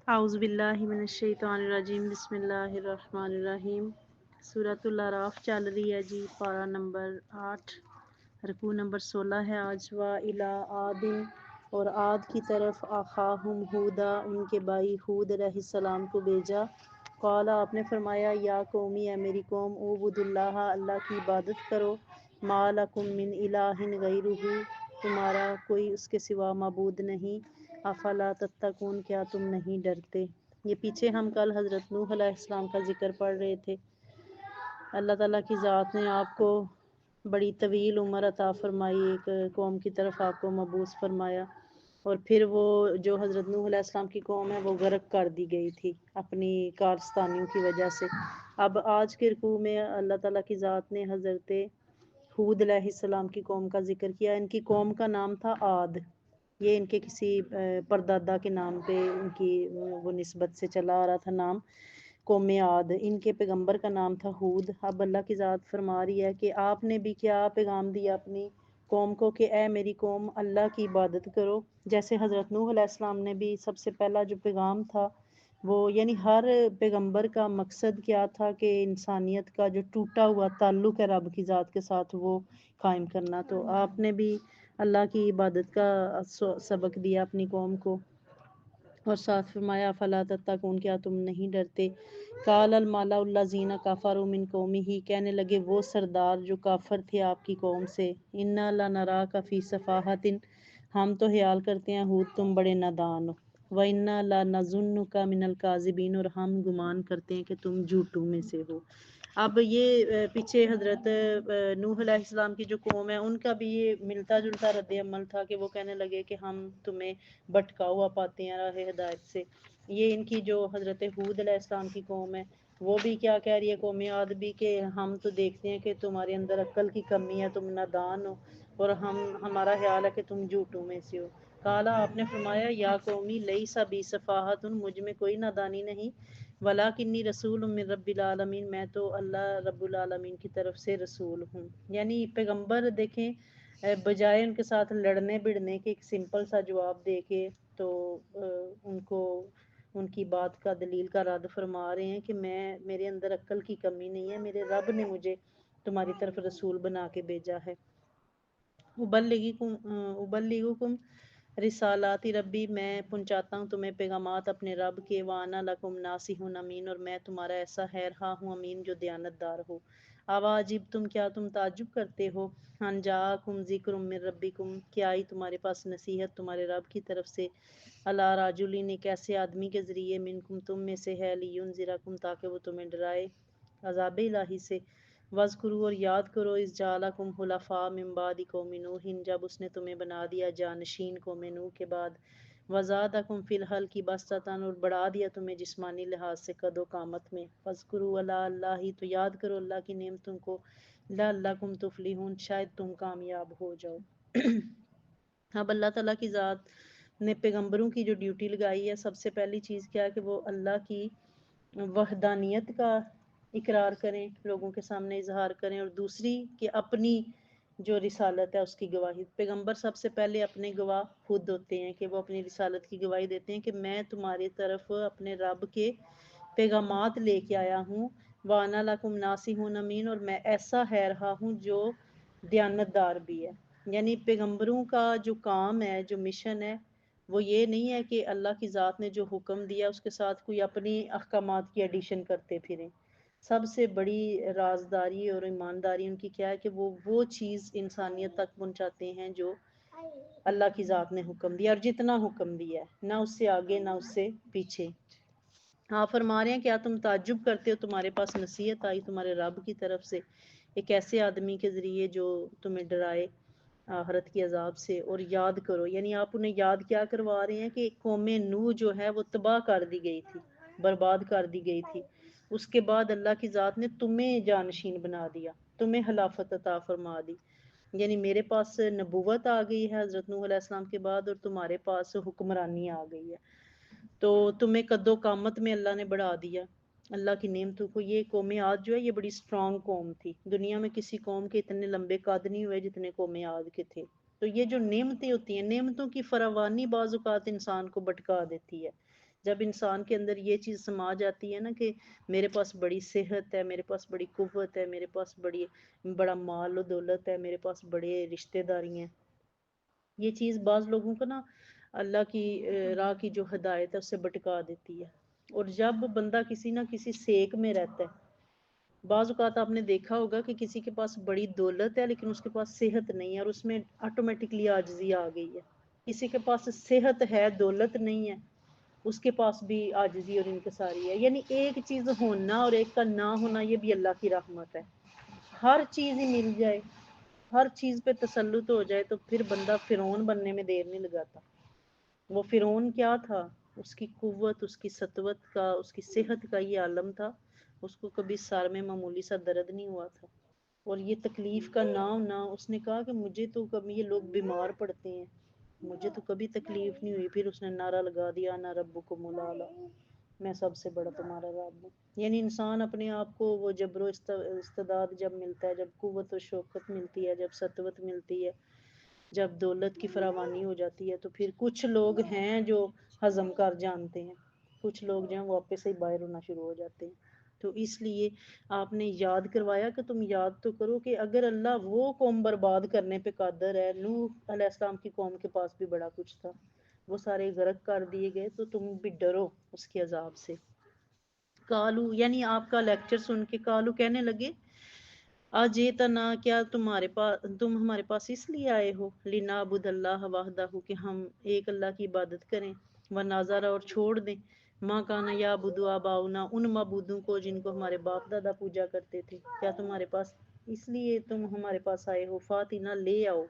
اعوذ باللہ من الشیطان الرجیم، بسم اللہ الرحمن الرحیم۔ سورۃ الاعراف چل رہی ہے جی، پارہ نمبر 8، رکوع نمبر 16 ہے آج۔ وَإِلَىٰ عَادٍ، اور عاد کی طرف، اخاہم ہودا، ان کے بھائی ہود علیہ السلام کو بھیجا۔ قال، آپ نے فرمایا، یا قومی، اے میری قوم، اعبدوا اللہ، اللہ کی عبادت کرو، ما لکم من الہ غیرہ، تمہارا کوئی اس کے سوا معبود نہیں، افلا تتقون، کیا تم نہیں ڈرتے۔ یہ پیچھے ہم کل حضرت نوح علیہ السلام کا ذکر پڑھ رہے تھے۔ اللہ تعالیٰ کی ذات نے آپ کو بڑی طویل عمر عطا فرمائی، ایک قوم کی طرف آپ کو مبعوث فرمایا، اور پھر وہ جو حضرت نوح علیہ السلام کی قوم ہے وہ غرق کر دی گئی تھی اپنی کارستانیوں کی وجہ سے۔ اب آج کے رکوع میں اللہ تعالیٰ کی ذات نے حضرت ہود علیہ السلام کی قوم کا ذکر کیا۔ ان کی قوم کا نام تھا عاد، یہ ان کے کسی پردادا کے نام پہ ان کی وہ نسبت سے چلا آ رہا تھا نام، قوم عاد۔ ان کے پیغمبر کا نام تھا ہود۔ اب اللہ کی ذات فرما رہی ہے کہ آپ نے بھی کیا پیغام دیا اپنی قوم کو کہ اے میری قوم، اللہ کی عبادت کرو، جیسے حضرت نوح علیہ السلام نے بھی سب سے پہلا جو پیغام تھا وہ، یعنی ہر پیغمبر کا مقصد کیا تھا کہ انسانیت کا جو ٹوٹا ہوا تعلق ہے رب کی ذات کے ساتھ وہ قائم کرنا۔ تو آپ نے بھی اللہ کی عبادت کا سبق دیا اپنی قوم کو، اور ساتھ فرمایا فلا تتقون، کیا تم نہیں ڈرتے۔ قال المالا الذین کفروا من قومہ، کہنے لگے وہ سردار جو کافر تھے آپ کی قوم سے، انا لنراک فی صفاحۃ، ہم تو خیال کرتے ہیں ہود تم بڑے نادان ہو، وَإِنَّا لَنَظُنُّكَ مِنَ الْكَاذِبِينَ، اور ہم گمان کرتے ہیں کہ تم جھوٹوں میں سے ہو۔ اب یہ پیچھے حضرت نوح علیہ السلام کی جو قوم ہے ان کا بھی یہ ملتا جلتا رد عمل تھا کہ وہ کہنے لگے کہ ہم تمہیں بھٹکا ہوا پاتے ہیں راہ ہدایت سے۔ یہ ان کی جو حضرت ہود علیہ السلام کی قوم ہے وہ بھی کیا کہہ رہی ہے، قوم عاد بھی، کہ ہم تو دیکھتے ہیں کہ تمہارے اندر عقل کی کمی ہے، تم نادان ہو، اور ہمارا خیال ہے کہ تم جھوٹوں میں سے ہو۔ کالا، آپ نے فرمایا، یا قومی لیسا بی صفاحۃ، مجھ میں کوئی نادانی نہیں، ولاکنی رسول من رب العالمین، میں تو اللہ رب العالمین کی طرف سے رسول ہوں۔ یعنی پیغمبر دیکھیں بجائے ان کے ساتھ لڑنے بڑنے کے ایک سمپل سا جواب دے کے تو ان کو ان کی بات کا دلیل کا رد فرما رہے ہیں کہ میرے اندر عقل کی کمی نہیں ہے، میرے رب نے مجھے تمہاری طرف رسول بنا کے بھیجا ہے۔ ابلغکم رسالاتی ربی، میں پہنچاتا ہوں تمہیں پیغامات اپنے رب کے، وانا لکم ناصح امین، اور میں تمہارا ایسا خیرخواہ ہوں امین جو دیانت دار ہو۔ اواجب تم، کیا تم تعجب کرتے ہو، ان جاءکم ذکر من ربکم، کیا آئی تمہارے پاس نصیحت تمہارے رب کی طرف سے، علی رجل، ایک ایسے آدمی کے ذریعے، منکم تم میں سے ہے، لینذرکم تاکہ وہ تمہیں ڈرائے عذاب الہی سے۔ وَاذْکُرُوا، اور یاد کرو، اذ جعلکم خلفاء من بعد قوم نوح، جب اس نے تمہیں بنا دیا جانشین قوم نوح کے بعد، وزادکم فی الخلق بسطۃ، اور بڑھا دیا تمہیں جسمانی لحاظ سے قد و قامت میں، فاذکروا علی اللہ، تو یاد کرو اللہ کی نعمتوں کو، لعلکم تفلحون، شاید تم کامیاب ہو جاؤ۔ اب اللہ تعالیٰ کی ذات نے پیغمبروں کی جو ڈیوٹی لگائی ہے، سب سے پہلی چیز کیا ہے کہ وہ اللہ کی وحدانیت کا اقرار کریں، لوگوں کے سامنے اظہار کریں، اور دوسری کہ اپنی جو رسالت ہے اس کی گواہی۔ پیغمبر سب سے پہلے اپنے گواہ خود ہوتے ہیں کہ وہ اپنی رسالت کی گواہی دیتے ہیں کہ میں تمہاری طرف اپنے رب کے پیغامات لے کے آیا ہوں، وانا لکم ناصح امین، اور میں ایسا خیرخواہ ہوں جو دیانت دار بھی ہے۔ یعنی پیغمبروں کا جو کام ہے، جو مشن ہے، وہ یہ نہیں ہے کہ اللہ کی ذات نے جو حکم دیا اس کے ساتھ کوئی اپنی احکامات کی ایڈیشن کرتے پھریں۔ سب سے بڑی رازداری اور ایمانداری ان کی کیا ہے کہ وہ چیز انسانیت تک پہنچاتے ہیں جو اللہ کی ذات نے حکم دیا، اور جتنا حکم دیا ہے، نہ اس سے آگے نہ اس سے پیچھے۔ آپ فرما رہے ہیں کیا تم تعجب کرتے ہو، تمہارے پاس نصیحت آئی تمہارے رب کی طرف سے ایک ایسے آدمی کے ذریعے جو تمہیں ڈرائے آخرت کی عذاب سے، اور یاد کرو، یعنی آپ انہیں یاد کیا کروا رہے ہیں کہ قوم نوح جو ہے وہ تباہ کر دی گئی تھی، برباد کر دی گئی تھی، اس کے بعد اللہ کی ذات نے تمہیں جانشین بنا دیا، تمہیں خلافت عطا فرما دی۔ یعنی میرے پاس نبوت آ گئی ہے حضرت نوح علیہ السلام کے بعد، اور تمہارے پاس حکمرانی آ گئی ہے، تو تمہیں قد و قامت میں اللہ نے بڑھا دیا اللہ کی نعمتوں کو۔ یہ قوم عاد جو ہے یہ بڑی سٹرونگ قوم تھی، دنیا میں کسی قوم کے اتنے لمبے قد نہیں ہوئے جتنے قوم عاد کے تھے۔ تو یہ جو نعمتیں ہوتی ہیں، نعمتوں کی فراوانی بعض اوقات انسان کو بھٹکا دیتی ہے جب انسان کے اندر یہ چیز سما جاتی ہے نا کہ میرے پاس بڑی صحت ہے، میرے پاس بڑی قوت ہے، میرے پاس بڑا مال و دولت ہے، میرے پاس بڑے رشتہ داری ہیں، یہ چیز بعض لوگوں کو نا اللہ کی راہ کی جو ہدایت ہے اس سے بٹکا دیتی ہے۔ اور جب بندہ کسی نہ کسی سیک میں رہتا ہے، بعض اوقات آپ نے دیکھا ہوگا کہ کسی کے پاس بڑی دولت ہے لیکن اس کے پاس صحت نہیں ہے، اور اس میں آٹومیٹکلی عاجزی آ گئی ہے۔ کسی کے پاس صحت ہے، دولت نہیں ہے، اس کے پاس بھی عاجزی اور انکساری ہے۔ یعنی ایک چیز ہونا اور ایک کا نہ ہونا یہ بھی اللہ کی رحمت ہے۔ ہر چیز ہی مل جائے، ہر چیز پہ تسلط ہو جائے تو پھر بندہ فرعون بننے میں دیر نہیں لگاتا۔ وہ فرعون کیا تھا؟ اس کی قوت، اس کی سطوت کا، اس کی صحت کا یہ عالم تھا، اس کو کبھی سر میں معمولی سا درد نہیں ہوا تھا۔ اور یہ تکلیف کا نہ ہونا، اس نے کہا کہ مجھے تو کبھی یہ لوگ بیمار پڑتے ہیں، مجھے تو کبھی تکلیف نہیں ہوئی۔ پھر اس نے نعرہ لگا دیا انا ربکم الاعلی، میں سب سے بڑا تمہارا رب ہوں۔ یعنی انسان اپنے آپ کو وہ جبر و استعداد جب ملتا ہے، جب قوت و شوکت ملتی ہے، جب سطوت ملتی ہے، جب دولت کی فراوانی ہو جاتی ہے، تو پھر کچھ لوگ ہیں جو ہضم کر جانتے ہیں، کچھ لوگ جو ہیں وہ واپس سے باہر ہونا شروع ہو جاتے ہیں۔ تو اس لیے آپ نے یاد کروایا کہ تم یاد تو کرو کہ اگر اللہ وہ قوم برباد کرنے پہ قادر ہے، نوح علیہ السلام کی قوم کے پاس بھی بڑا کچھ تھا، وہ سارے غرق کر دیے گئے، تو تم بھی ڈرو اس کے عذاب سے۔ کالو یعنی آپ کا لیکچر سن کے کالو کہنے لگے اجیتنا، کیا تم ہمارے پاس اس لیے آئے ہو، لنعبد اللہ وحدہ، کہ ہم ایک اللہ کی عبادت کریں، ونذر اور چھوڑ دیں ماں کانا یعبد آباؤنا، ان معبودوں کو جن کو ہمارے باپ دادا پوجا کرتے تھے۔ کیا تمہارے پاس اس لیے تم ہمارے پاس آئے ہو؟ فاتنا، لے آؤ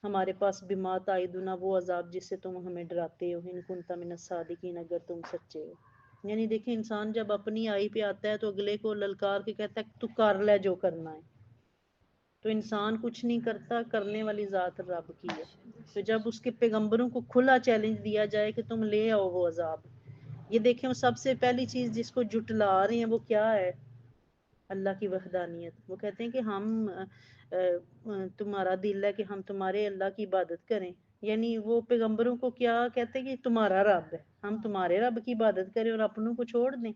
ہمارے پاس بما تعدنا، وہ عذاب جس سے تم ہمیں ڈراتے ہو، ان کنت من الصادقین، اگر تم سچے ہو۔ یعنی دیکھیں انسان جب اپنی آئی پہ آتا ہے تو اگلے کو للکار کے کہتا ہے تو کر لے جو کرنا ہے۔ تو انسان کچھ نہیں کرتا، کرنے والی ذات رب کی ہے۔ تو جب اس کے پیغمبروں کو کھلا چیلنج دیا جائے کہ تم لے آؤ وہ عذاب، یہ دیکھیں وہ سب سے پہلی چیز جس کو جٹلا رہے ہیں وہ کیا ہے؟ اللہ کی وحدانیت۔ وہ کہتے ہیں کہ ہم تمہارا دل ہے کہ ہم تمہارے اللہ کی عبادت کریں، یعنی وہ پیغمبروں کو کیا کہتے ہیں کہ تمہارا رب ہے، ہم تمہارے رب کی عبادت کریں اور اپنوں کو چھوڑ دیں،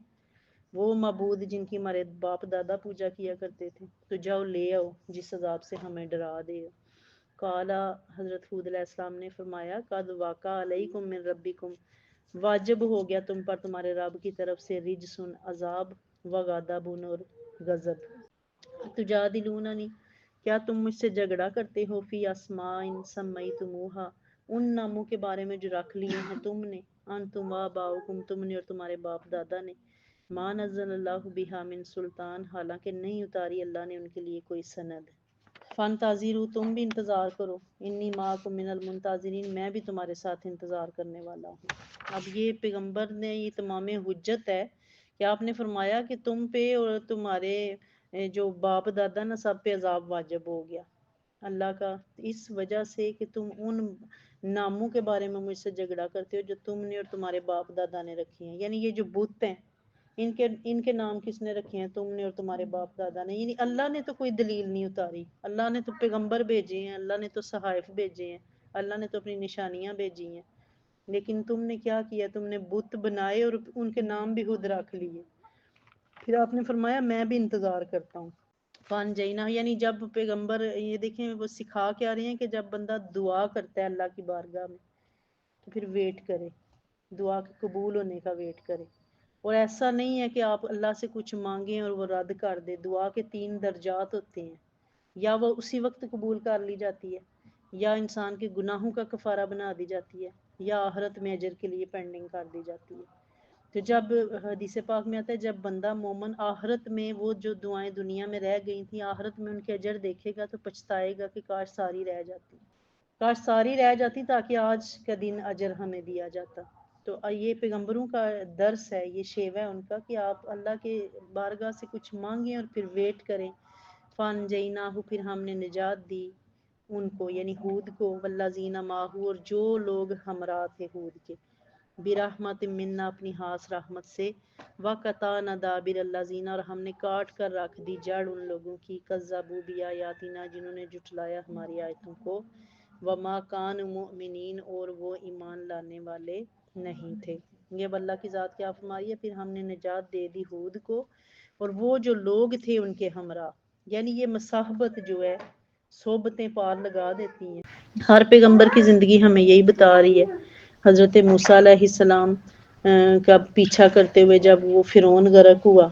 وہ معبود جن کی ہمارے باپ دادا پوجا کیا کرتے تھے۔ تو جاؤ لے آؤ جس عذاب سے ہمیں ڈرا دے۔ قالا، حضرت ہود علیہ السلام نے فرمایا قد واقع علیکم من ربکم، واجب ہو گیا تم پر تمہارے رب کی طرف سے رجسن، عذاب، وغضب اور غضب۔ تجادلوننی، کیا تم مجھ سے جھگڑا کرتے ہو، فی اسماء سمیتموہا، ان ناموں کے بارے میں جو رکھ لیے ہیں تم نے، انتم وآباؤکم، تم نے اور تمہارے باپ دادا نے، ما نزل اللہ بہا من سلطان، حالانکہ نہیں اتاری اللہ نے ان کے لیے کوئی سند۔ فانتظروا، تم بھی انتظار کرو، انی معکم من المنتظرین، میں بھی تمہارے ساتھ انتظار کرنے والا ہوں۔ اب یہ پیغمبر نے یہ تمام حجت ہے کہ آپ نے فرمایا کہ تم پہ اور تمہارے جو باپ دادا نا سب پہ عذاب واجب ہو گیا اللہ کا، اس وجہ سے کہ تم ان ناموں کے بارے میں مجھ سے جھگڑا کرتے ہو جو تم نے اور تمہارے باپ دادا نے رکھی ہیں۔ یعنی یہ جو بت ہیں ان کے نام کس نے رکھے ہیں؟ تم نے اور تمہارے باپ دادا نے۔ یعنی اللہ نے تو کوئی دلیل نہیں اتاری، اللہ نے تو پیغمبر بھیجے ہیں، اللہ نے تو صحائف بھیجے ہیں، اللہ نے تو اپنی نشانیاں بھیجی ہیں، لیکن تم نے کیا کیا؟ تم نے بت بنائے اور ان کے نام بھی خود رکھ لیے۔ پھر آپ نے فرمایا میں بھی انتظار کرتا ہوں۔ فان جینا، یعنی جب پیغمبر، یہ دیکھیں وہ سکھا کے آ رہے ہیں کہ جب بندہ دعا کرتا ہے اللہ کی بارگاہ میں تو پھر ویٹ کرے، دعا کے قبول ہونے کا ویٹ کرے۔ اور ایسا نہیں ہے کہ آپ اللہ سے کچھ مانگیں اور وہ رد کر دے۔ دعا کے 3 درجات ہوتے ہیں، یا وہ اسی وقت قبول کر لی جاتی ہے، یا انسان کے گناہوں کا کفارہ بنا دی جاتی ہے، یا آخرت میں اجر کے لیے پینڈنگ کر دی جاتی ہے۔ تو جب حدیث پاک میں آتا ہے جب بندہ مومن آخرت میں وہ جو دعائیں دنیا میں رہ گئی تھیں آخرت میں ان کے اجر دیکھے گا تو پچھتائے گا کہ کاش ساری رہ جاتی، کاش ساری رہ جاتی تاکہ آج کا دن اجر ہمیں دیا جاتا۔ تو یہ پیغمبروں کا درس ہے، یہ شیوہ ہے ان کا کہ آپ اللہ کے بارگاہ سے کچھ مانگیں اور پھر ویٹ کریں۔ فان جیناہو، پھر ہم نے نجات دی ان کو، یعنی ہود کو، والذین ماہو، اور جو لوگ ہمراہ تھے ہود کے، برحمت منا، اپنی خاص رحمت سے، وقطعنا دابر الذین، اور ہم نے کاٹ کر رکھ دی جڑ ان لوگوں کی، کذبوا بآیاتنا، جنہوں نے جھٹلایا ہماری آیتوں کو، وما کان مؤمنین، اور وہ ایمان لانے والے نہیں تھے۔ یہ اب اللہ کی ذات کیا فرمائی ہے، پھر ہم نے نجات دے دی ہود کو اور وہ جو لوگ تھے ان کے ہمراہ، یعنی یہ مصاحبت جو ہے صحبتیں پار لگا دیتی ہیں۔ ہر پیغمبر کی زندگی ہمیں یہی بتا رہی ہے۔ حضرت موسیٰ علیہ السلام کا پیچھا کرتے ہوئے جب وہ فرعون غرق ہوا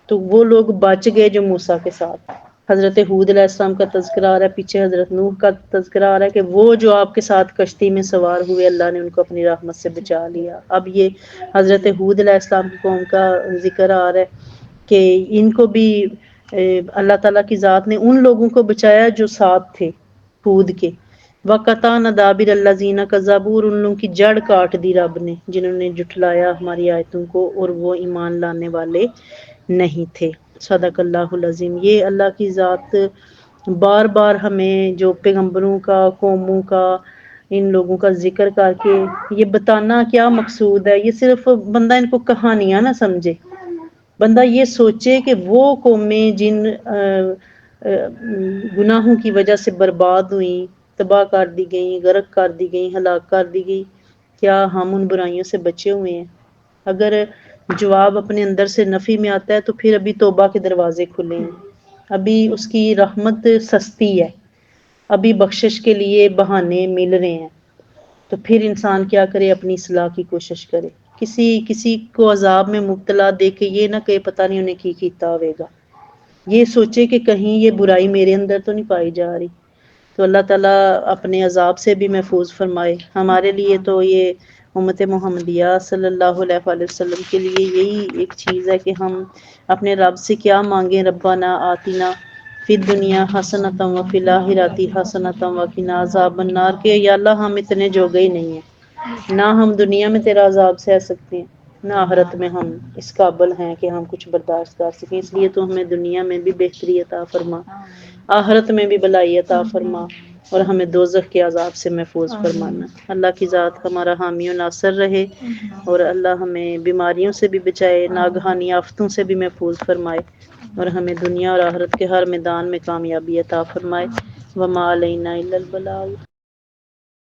تو وہ لوگ بچ گئے جو موسیٰ کے ساتھ۔ حضرت حود علیہ السلام کا تذکرہ آ رہا ہے، پیچھے حضرت نوح کا تذکرہ آ رہا ہے کہ وہ جو آپ کے ساتھ کشتی میں سوار ہوئے اللہ نے ان کو اپنی رحمت سے بچا لیا۔ اب یہ حضرت حود علیہ السلام کی قوم کا ذکر آ رہا ہے کہ ان کو بھی اللہ تعالیٰ کی ذات نے ان لوگوں کو بچایا جو ساتھ تھے حود کے۔ وَقَطَعْنَا دَابِرَ الَّذِينَ كَذَّبُوا، ان لوگوں کی جڑ کاٹ دی رب نے جنہوں نے جھٹلایا ہماری آیتوں کو اور وہ ایمان لانے والے نہیں تھے۔ صدق اللہ العظیم۔ یہ اللہ کی ذات بار بار ہمیں جو پیغمبروں کا، قوموں کا، ان لوگوں کا ذکر کر کے یہ بتانا کیا مقصود ہے، یہ صرف بندہ ان کو کہانیاں نہ سمجھے، بندہ یہ سوچے کہ وہ قومیں جن گناہوں کی وجہ سے برباد ہوئیں، تباہ کر دی گئیں، غرق کر دی گئیں، ہلاک کر دی گئی، کیا ہم ان برائیوں سے بچے ہوئے ہیں؟ اگر جواب اپنے اندر سے نفی میں آتا ہے تو پھر ابھی توبہ کے دروازے کھلے ہیں، ابھی اس کی رحمت سستی ہے، ابھی بخشش کے لیے بہانے مل رہے ہیں، تو پھر انسان کیا کرے، اپنی اصلاح کی کوشش کرے۔ کسی کو عذاب میں مبتلا دیکھ کے یہ نہ کہ پتہ نہیں انہیں کی کیتا ہوئے گا، یہ سوچے کہ کہیں یہ برائی میرے اندر تو نہیں پائی جا رہی۔ تو اللہ تعالیٰ اپنے عذاب سے بھی محفوظ فرمائے۔ ہمارے لیے تو یہ امت محمدیہ صلی اللہ علیہ وآلہ وسلم کے لیے یہی ایک چیز ہے کہ ہم اپنے رب سے کیا مانگیں، ربنا آتینا فی الدنیا حسنۃ وفی الآخرۃ حسنۃ وقنا عذاب النار، کہ یا اللہ ہم اتنے جوگے ہی نہیں ہیں، نہ ہم دنیا میں تیرا عذاب سہ سکتے ہیں، نہ آخرت میں ہم اس قابل ہیں کہ ہم کچھ برداشت کر سکیں، اس لیے تو ہمیں دنیا میں بھی بہتری عطا فرما، آخرت میں بھی بھلائی عطا فرما، اور ہمیں دوزخ کے عذاب سے محفوظ فرمانا۔ اللہ کی ذات ہمارا حامی و ناصر رہے، اور اللہ ہمیں بیماریوں سے بھی بچائے، ناگہانی آفتوں سے بھی محفوظ فرمائے، اور ہمیں دنیا اور آخرت کے ہر میدان میں کامیابی عطا فرمائے۔ وما علینا الا البلاغ۔